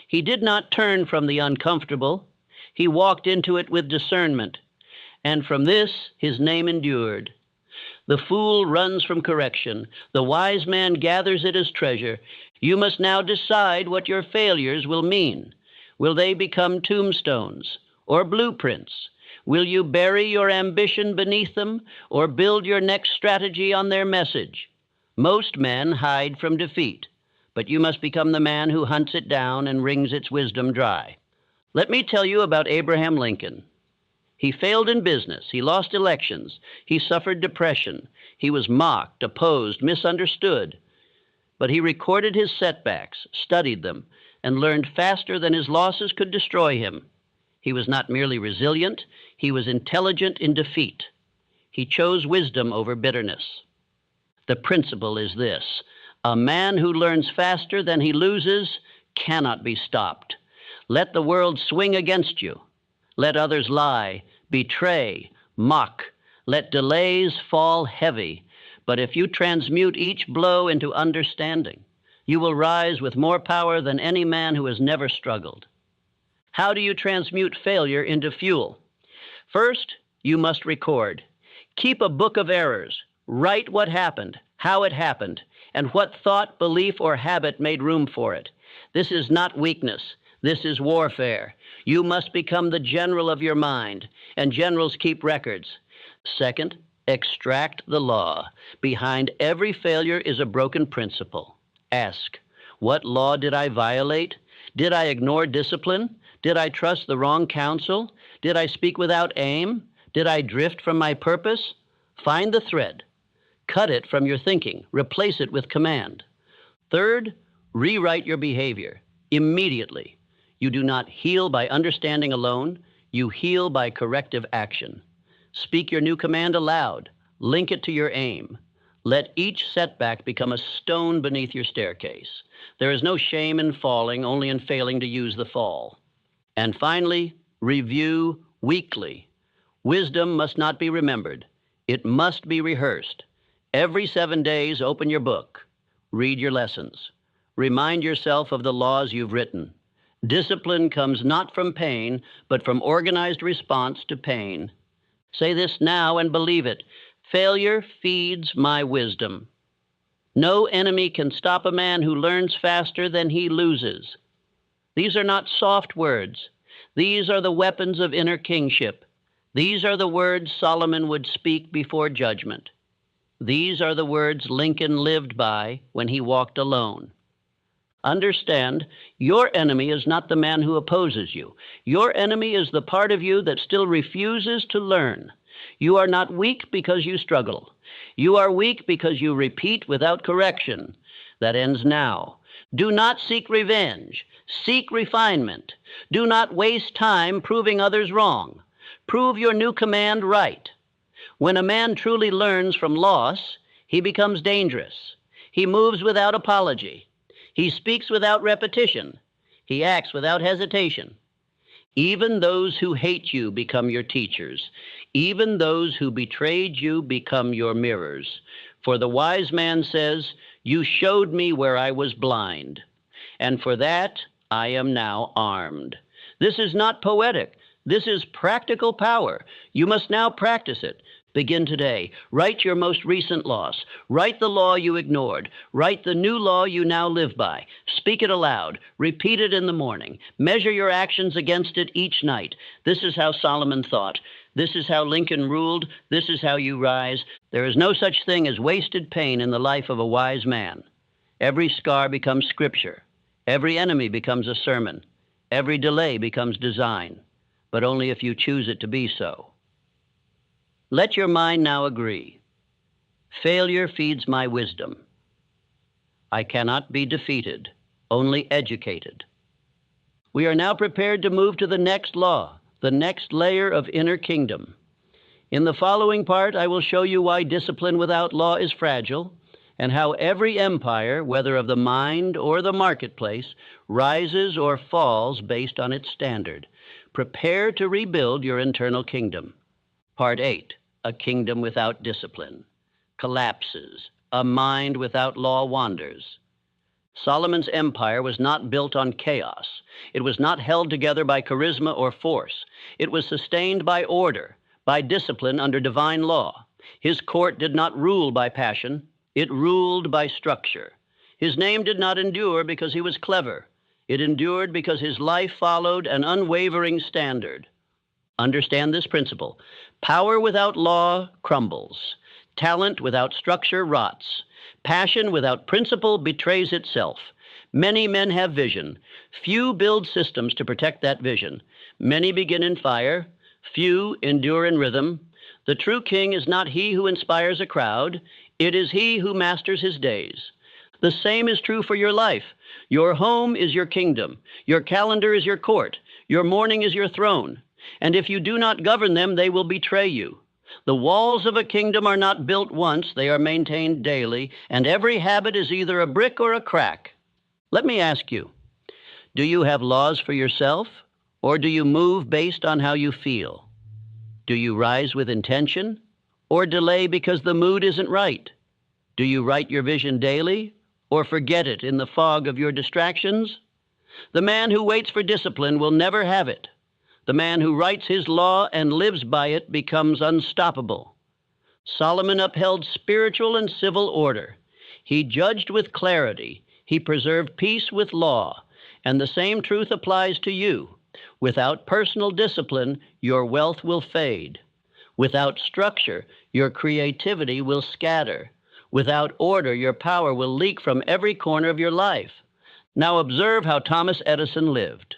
He did not turn from the uncomfortable. He walked into it with discernment. And from this, his name endured. The fool runs from correction. The wise man gathers it as treasure. You must now decide what your failures will mean. Will they become tombstones or blueprints? Will you bury your ambition beneath them or build your next strategy on their message? Most men hide from defeat, but you must become the man who hunts it down and wrings its wisdom dry. Let me tell you about Abraham Lincoln. He failed in business. He lost elections. He suffered depression. He was mocked, opposed, misunderstood. But he recorded his setbacks, studied them, and learned faster than his losses could destroy him. He was not merely resilient, he was intelligent in defeat. He chose wisdom over bitterness. The principle is this: a man who learns faster than he loses cannot be stopped. Let the world swing against you. Let others lie, betray, mock. Let delays fall heavy. But if you transmute each blow into understanding, you will rise with more power than any man who has never struggled. How do you transmute failure into fuel? First, you must record. Keep a book of errors. Write what happened, how it happened, and what thought, belief, or habit made room for it. This is not weakness. This is warfare. You must become the general of your mind, and generals keep records. Second, extract the law. Behind every failure is a broken principle. Ask, what law did I violate? Did I ignore discipline? Did I trust the wrong counsel? Did I speak without aim? Did I drift from my purpose? Find the thread. Cut it from your thinking. Replace it with command. Third, rewrite your behavior immediately. You do not heal by understanding alone. You heal by corrective action. Speak your new command aloud. Link it to your aim. Let each setback become a stone beneath your staircase. There is no shame in falling, only in failing to use the fall. And finally, review weekly. Wisdom must not be remembered. It must be rehearsed. Every 7 days, open your book. Read your lessons. Remind yourself of the laws you've written. Discipline comes not from pain, but from organized response to pain. Say this now and believe it. Failure feeds my wisdom. No enemy can stop a man who learns faster than he loses. These are not soft words. These are the weapons of inner kingship. These are the words Solomon would speak before judgment. These are the words Lincoln lived by when he walked alone. Understand, your enemy is not the man who opposes you. Your enemy is the part of you that still refuses to learn. You are not weak because you struggle. You are weak because you repeat without correction. That ends now. Do not seek revenge. Seek refinement. Do not waste time proving others wrong. Prove your new command right. When a man truly learns from loss, he becomes dangerous. He moves without apology. He speaks without repetition. He acts without hesitation. Even those who hate you become your teachers. Even those who betrayed you become your mirrors. For the wise man says, "You showed me where I was blind, and for that I am now armed." This is not poetic. This is practical power. You must now practice it. Begin today. Write your most recent loss. Write the law you ignored. Write the new law you now live by. Speak it aloud. Repeat it in the morning. Measure your actions against it each night. This is how Solomon thought. This is how Lincoln ruled. This is how you rise. There is no such thing as wasted pain in the life of a wise man. Every scar becomes scripture. Every enemy becomes a sermon. Every delay becomes design, but only if you choose it to be so. Let your mind now agree. Failure feeds my wisdom. I cannot be defeated, only educated. We are now prepared to move to the next law, the next layer of inner kingdom. In the following part, I will show you why discipline without law is fragile, and how every empire, whether of the mind or the marketplace, rises or falls based on its standard. Prepare to rebuild your internal kingdom. Part 8. A kingdom without discipline collapses. A mind without law wanders. Solomon's empire was not built on chaos. It was not held together by charisma or force. It was sustained by order, by discipline under divine law. His court did not rule by passion. It ruled by structure. His name did not endure because he was clever. It endured because his life followed an unwavering standard. Understand this principle. Power without law crumbles. Talent without structure rots. Passion without principle betrays itself. Many men have vision. Few build systems to protect that vision. Many begin in fire. Few endure in rhythm. The true king is not he who inspires a crowd. It is he who masters his days. The same is true for your life. Your home is your kingdom. Your calendar is your court. Your morning is your throne. And if you do not govern them, they will betray you. The walls of a kingdom are not built once, they are maintained daily, and every habit is either a brick or a crack. Let me ask you, do you have laws for yourself, or do you move based on how you feel? Do you rise with intention, or delay because the mood isn't right? Do you write your vision daily, or forget it in the fog of your distractions? The man who waits for discipline will never have it. The man who writes his law and lives by it becomes unstoppable. Solomon upheld spiritual and civil order. He judged with clarity. He preserved peace with law. And the same truth applies to you. Without personal discipline, your wealth will fade. Without structure, your creativity will scatter. Without order, your power will leak from every corner of your life. Now observe how Thomas Edison lived.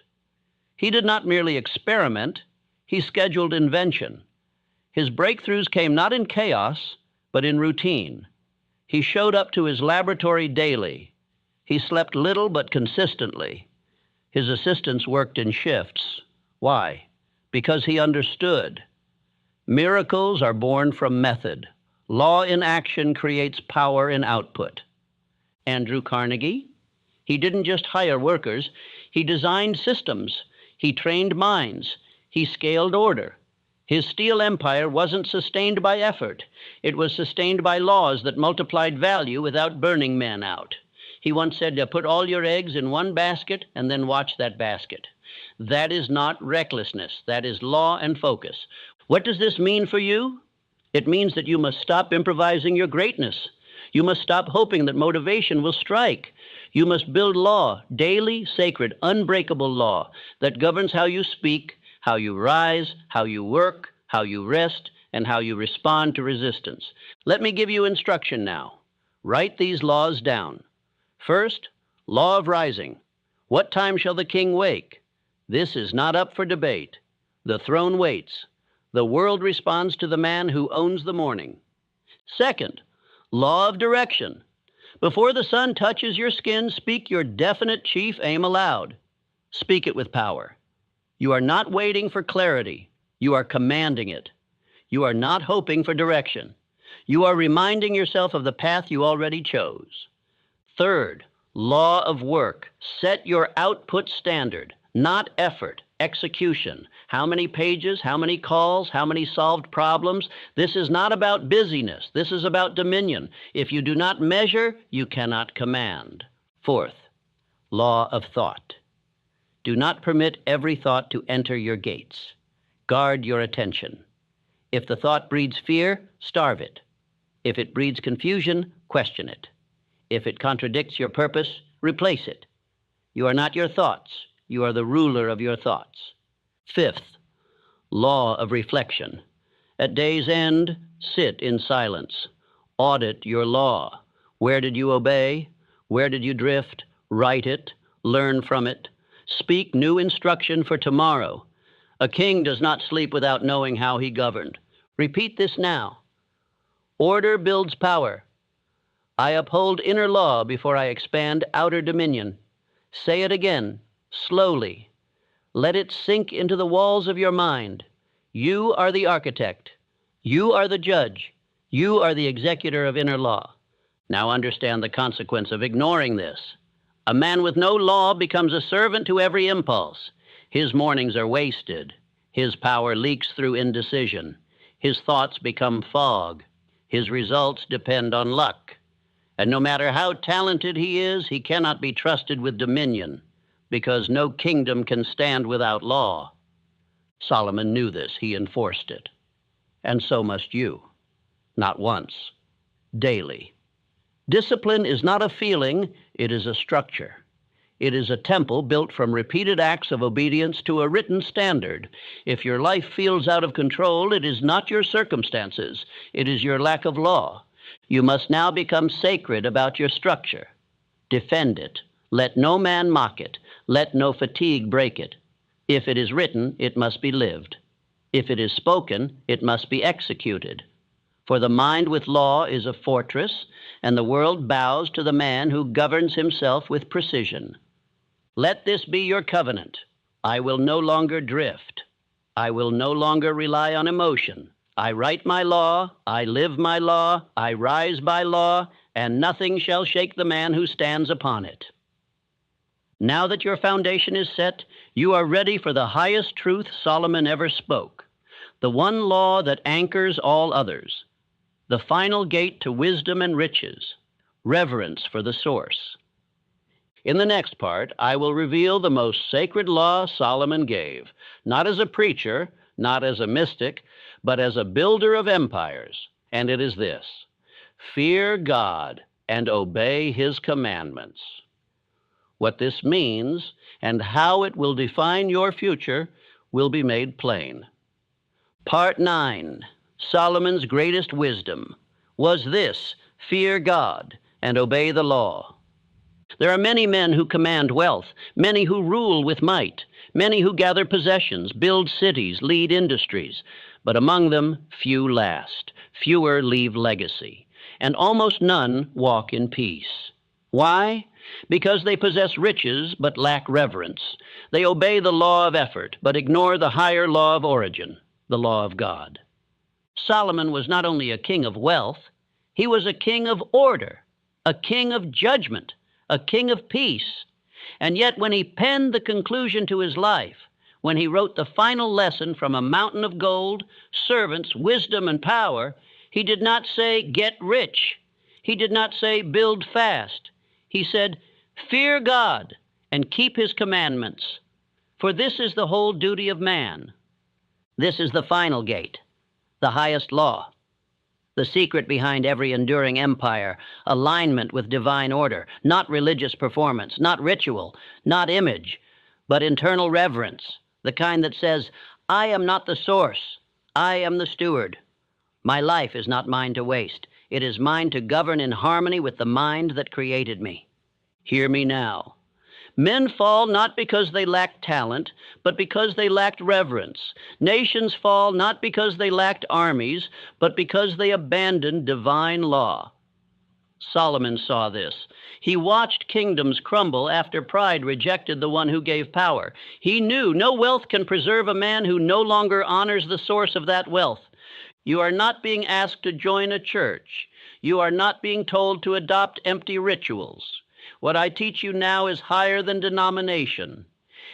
He did not merely experiment, he scheduled invention. His breakthroughs came not in chaos, but in routine. He showed up to his laboratory daily. He slept little but consistently. His assistants worked in shifts. Why? Because he understood. Miracles are born from method. Law in action creates power in output. Andrew Carnegie? He didn't just hire workers, he designed systems. He trained minds. He scaled order. His steel empire wasn't sustained by effort. It was sustained by laws that multiplied value without burning men out. He once said, put all your eggs in one basket and then watch that basket. That is not recklessness. That is law and focus. What does this mean for you? It means that you must stop improvising your greatness. You must stop hoping that motivation will strike. You must build law, daily, sacred, unbreakable law that governs how you speak, how you rise, how you work, how you rest, and how you respond to resistance. Let me give you instruction now. Write these laws down. First, law of rising. What time shall the king wake? This is not up for debate. The throne waits. The world responds to the man who owns the morning. Second, law of direction. Before the sun touches your skin, speak your definite chief aim aloud. Speak it with power. You are not waiting for clarity. You are commanding it. You are not hoping for direction. You are reminding yourself of the path you already chose. Third, law of work. Set your output standard, not effort, execution. How many pages, how many calls, how many solved problems? This is not about busyness. This is about dominion. If you do not measure, you cannot command. Fourth, law of thought. Do not permit every thought to enter your gates. Guard your attention. If the thought breeds fear, starve it. If it breeds confusion, question it. If it contradicts your purpose, replace it. You are not your thoughts. You are the ruler of your thoughts. Fifth, law of reflection. At day's end, sit in silence. Audit your law. Where did you obey? Where did you drift? Write it. Learn from it. Speak new instruction for tomorrow. A king does not sleep without knowing how he governed. Repeat this now. Order builds power. I uphold inner law before I expand outer dominion. Say it again, slowly. Let it sink into the walls of your mind. You are the architect. You are the judge. You are the executor of inner law. Now understand the consequence of ignoring this. A man with no law becomes a servant to every impulse. His mornings are wasted. His power leaks through indecision. His thoughts become fog. His results depend on luck. And no matter how talented he is, he cannot be trusted with dominion, because no kingdom can stand without law. Solomon knew this. He enforced it. And so must you. Not once. Daily. Discipline is not a feeling, it is a structure. It is a temple built from repeated acts of obedience to a written standard. If your life feels out of control, it is not your circumstances. It is your lack of law. You must now become sacred about your structure. Defend it. Let no man mock it. Let no fatigue break it. If it is written, it must be lived. If it is spoken, it must be executed. For the mind with law is a fortress, and the world bows to the man who governs himself with precision. Let this be your covenant. I will no longer drift. I will no longer rely on emotion. I write my law, I live my law, I rise by law, and nothing shall shake the man who stands upon it. Now that your foundation is set, you are ready for the highest truth Solomon ever spoke, the one law that anchors all others, the final gate to wisdom and riches, reverence for the source. In the next part, I will reveal the most sacred law Solomon gave, not as a preacher, not as a mystic, but as a builder of empires, and it is this: fear God and obey his commandments. What this means and how it will define your future will be made plain. Part 9, Solomon's greatest wisdom, was this: fear God and obey the law. There are many men who command wealth, many who rule with might, many who gather possessions, build cities, lead industries, but among them few last, fewer leave legacy, and almost none walk in peace. Why? Because they possess riches but lack reverence. They obey the law of effort but ignore the higher law of origin, the law of God. Solomon was not only a king of wealth, he was a king of order, a king of judgment, a king of peace. And yet when he penned the conclusion to his life, when he wrote the final lesson from a mountain of gold, servants, wisdom, and power, he did not say, get rich. He did not say, build fast. He said, "Fear God and keep his commandments, for this is the whole duty of man." This is the final gate, the highest law, the secret behind every enduring empire, alignment with divine order, not religious performance, not ritual, not image, but internal reverence, the kind that says, "I am not the source, I am the steward. My life is not mine to waste. It is mine to govern in harmony with the mind that created me." Hear me now. Men fall not because they lacked talent, but because they lacked reverence. Nations fall not because they lacked armies, but because they abandoned divine law. Solomon saw this. He watched kingdoms crumble after pride rejected the one who gave power. He knew no wealth can preserve a man who no longer honors the source of that wealth. You are not being asked to join a church. You are not being told to adopt empty rituals. What I teach you now is higher than denomination.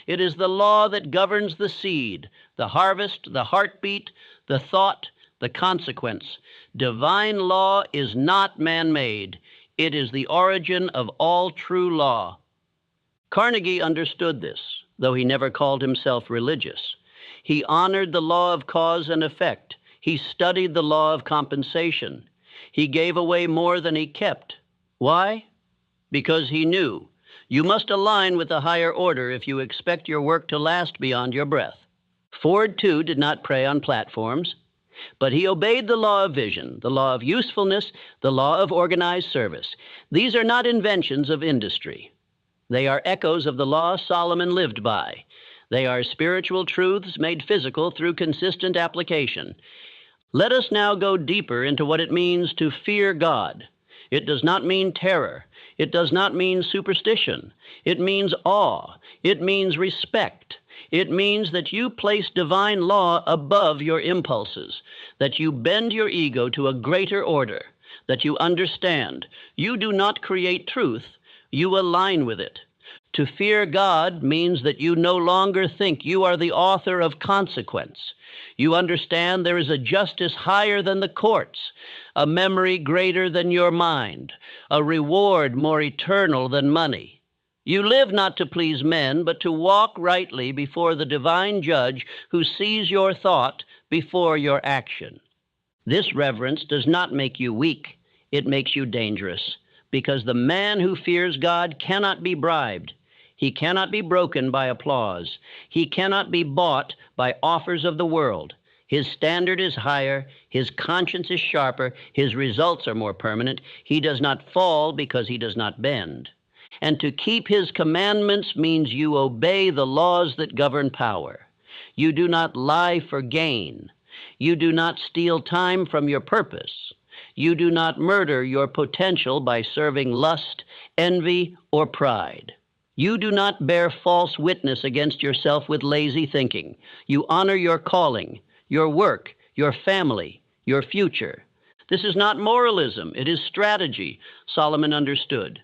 It is the law that governs the seed, the harvest, the heartbeat, the thought, the consequence. Divine law is not man-made. It is the origin of all true law. Carnegie understood this, though he never called himself religious. He honored the law of cause and effect. He studied the law of compensation. He gave away more than he kept. Why? Because he knew you must align with the higher order if you expect your work to last beyond your breath. Ford, too, did not pray on platforms, but he obeyed the law of vision, the law of usefulness, the law of organized service. These are not inventions of industry. They are echoes of the law Solomon lived by. They are spiritual truths made physical through consistent application. Let us now go deeper into what it means to fear God. It does not mean terror. It does not mean superstition. It means awe. It means respect. It means that you place divine law above your impulses, that you bend your ego to a greater order, that you understand you do not create truth, you align with it. To fear God means that you no longer think you are the author of consequence. You understand there is a justice higher than the courts, a memory greater than your mind, a reward more eternal than money. You live not to please men, but to walk rightly before the divine judge who sees your thought before your action. This reverence does not make you weak. It makes you dangerous, because the man who fears God cannot be bribed. He cannot be broken by applause. He cannot be bought by offers of the world. His standard is higher. His conscience is sharper. His results are more permanent. He does not fall because he does not bend. And to keep his commandments means you obey the laws that govern power. You do not lie for gain. You do not steal time from your purpose. You do not murder your potential by serving lust, envy, or pride. You do not bear false witness against yourself with lazy thinking. You honor your calling, your work, your family, your future. This is not moralism. It is strategy, Solomon understood.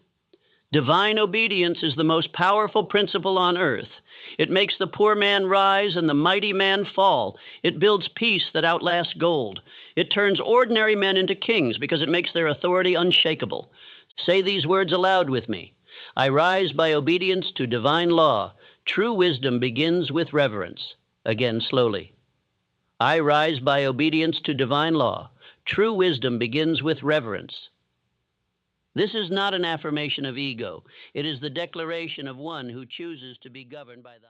Divine obedience is the most powerful principle on earth. It makes the poor man rise and the mighty man fall. It builds peace that outlasts gold. It turns ordinary men into kings because it makes their authority unshakable. Say these words aloud with me. I rise by obedience to divine law. True wisdom begins with reverence. Again, slowly. I rise by obedience to divine law. True wisdom begins with reverence. This is not an affirmation of ego. It is the declaration of one who chooses to be governed by the